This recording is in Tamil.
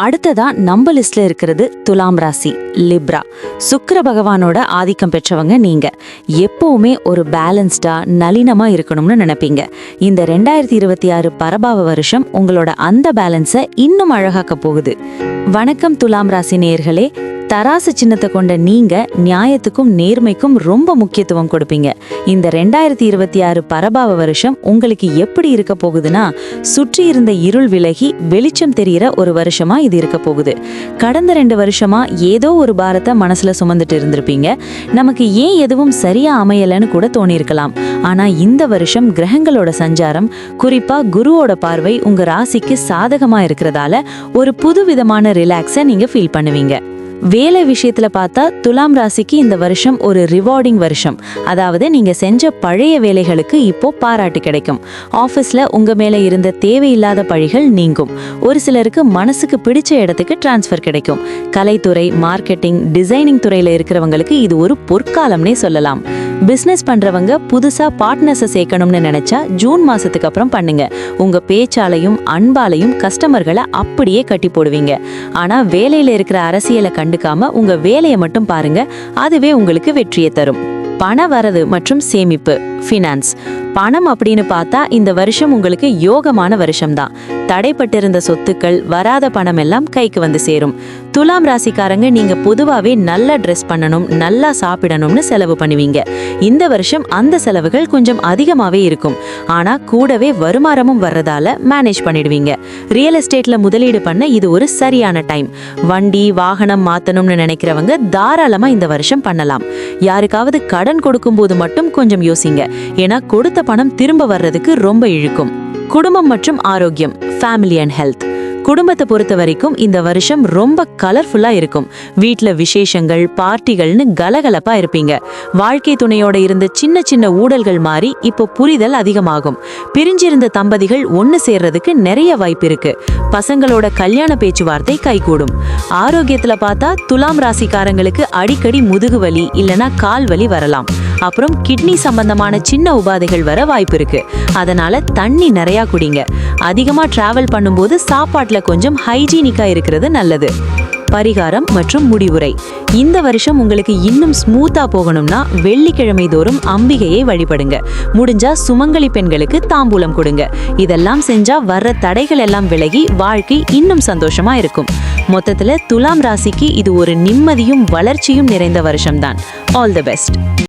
அடுத்ததா நம்ம லிஸ்ட்ல இருக்கிறது துலாம் ராசி லிப்ரா. சுக்கிர பகவானோட ஆதிக்கம் பெற்றவங்க நீங்க. எப்பவுமே ஒரு பேலன்ஸ்டா நளினமா இருக்கணும்னு நினைப்பீங்க. இந்த 2026 பரபாவ வருஷம் உங்களோட அந்த பேலன்ஸை இன்னும் அழகாக்க போகுது. வணக்கம் துலாம் ராசி நேயர்களே. தராசு சின்னத்தை கொண்ட நீங்க நியாயத்துக்கும் நேர்மைக்கும் ரொம்ப முக்கியத்துவம் கொடுப்பீங்க. இந்த 2026 பரபாவ வருஷம் உங்களுக்கு எப்படி இருக்க போகுதுன்னா, சுற்றி இருந்த இருள் விலகி வெளிச்சம் தெரிகிற ஒரு வருஷமா இது இருக்க போகுது. கடந்த 2 வருஷமா ஏதோ ஒரு பாரத்தை மனசுல சுமந்துட்டு இருந்திருப்பீங்க. நமக்கு ஏன் எதுவும் சரியா அமையலன்னு கூட தோணியிருக்கலாம். ஆனா இந்த வருஷம் கிரகங்களோட சஞ்சாரம், குறிப்பா குருவோட பார்வை உங்க ராசிக்கு சாதகமா இருக்கிறதால ஒரு புதுவிதமான ரிலாக்ஸை நீங்க ஃபீல் பண்ணுவீங்க. வேலை விஷயத்துல பார்த்தா துலாம் ராசிக்கு இந்த வருஷம் ஒரு ரிவார்டிங் வருஷம். அதாவது நீங்க செஞ்ச பழைய வேலைகளுக்கு இப்போ பாராட்டு கிடைக்கும். ஆஃபீஸ்ல உங்க மேல இருந்த தேவையில்லாத பழிகள் நீங்கும். ஒரு சிலருக்கு மனசுக்கு பிடிச்ச இடத்துக்கு டிரான்ஸ்ஃபர் கிடைக்கும். கலைத்துறை, மார்க்கெட்டிங், டிசைனிங் துறையில இருக்கிறவங்களுக்கு இது ஒரு பொற்காலம்னே சொல்லலாம். பிசினஸ் பண்றவங்க புதுசா பார்ட்னர்ஸை சேர்க்கணும்னு நினைச்சா ஜூன் மாசத்துக்கு அப்புறம் பண்ணுங்க. உங்க பேச்சாலையும் அன்பாலையும் கஸ்டமர்களை அப்படியே கட்டி போடுவீங்க. ஆனா வேலையில இருக்கிற அரசியலை கண்டுக்காம உங்க வேலையை மட்டும் பாருங்க. அதுவே உங்களுக்கு வெற்றியை தரும். பண வரது மற்றும் சேமிப்பு, ஃபினான்ஸ். பணம் அப்படின்னு பார்த்தா இந்த வருஷம் உங்களுக்கு யோகமான வருஷம்தான். தடைப்பட்டிருந்த சொத்துக்கள், வராத பணம் எல்லாம் கைக்கு வந்து சேரும். துலாம் ராசிக்காரங்க நீங்க பொதுவாகவே நல்லா ட்ரெஸ் பண்ணணும், நல்லா சாப்பிடணும்னு செலவு பண்ணுவீங்க. இந்த வருஷம் அந்த செலவுகள் கொஞ்சம் அதிகமாகவே இருக்கும். ஆனா கூடவே வருமானமும் வர்றதால மேனேஜ் பண்ணிடுவீங்க. ரியல் எஸ்டேட்ல முதலீடு பண்ண இது ஒரு சரியான டைம். வண்டி வாகனம் மாத்தணும்னு நினைக்கிறவங்க தாராளமா இந்த வருஷம் பண்ணலாம். யாருக்காவது கடன் கொடுக்கும் போது மட்டும் கொஞ்சம் யோசிங்க. ஏன்னா கொடுத்த பணம் திரும்ப வர்றதுக்கு ரொம்ப இழுக்கும். குடும்பம் மற்றும் ஆரோக்கியம், ஃபேமிலி அண்ட் ஹெல்த். குடும்பத்தை பொறுத்த வரைக்கும் இந்த வருஷம் ரொம்ப கலர்ஃபுல்லா இருக்கும். வீட்டுல விசேஷங்கள், பார்ட்டிகள்னு கலகலப்பா இருப்பீங்க. வாழ்க்கை துணையோட இருந்த சின்ன சின்ன ஊடல்கள் மாறி இப்போ புரிதல் அதிகமாகும். பிரிஞ்சிருந்த தம்பதிகள் ஒன்னு சேர்றதுக்கு நிறைய வாய்ப்பு இருக்கு. பசங்களோட கல்யாண பேச்சுவார்த்தை கைகூடும். ஆரோக்கியத்துல பார்த்தா துலாம் ராசிக்காரங்களுக்கு அடிக்கடி முதுகு வலி இல்லனா கால் வலி வரலாம். அப்புறம் கிட்னி சம்பந்தமான சின்ன உபாதைகள் வர வாய்ப்பு இருக்கு. அதனால தண்ணி நிறைய குடிங்க. அதிகமா டிராவல் பண்ணும்போது சாப்பாட்டுல கொஞ்சம் ஹைஜீனிக்கா இருக்கிறது நல்லது. பரிகாரம் மற்றும் முடிவுரை. இந்த வருஷம் உங்களுக்கு இன்னும் ஸ்மூத்தா போகணும்னா வெள்ளிக்கிழமை தோறும் அம்பிகையை வழிபடுங்க. முடிஞ்சா சுமங்கலி பெண்களுக்கு தாம்பூலம் கொடுங்க. இதெல்லாம் செஞ்சா வர்ற தடைகள் எல்லாம் விலகி வாழ்க்கை இன்னும் சந்தோஷமா இருக்கும். மொத்தத்துல துலாம் ராசிக்கு இது ஒரு நிம்மதியும் வளர்ச்சியும் நிறைந்த வருஷம்தான். All the best.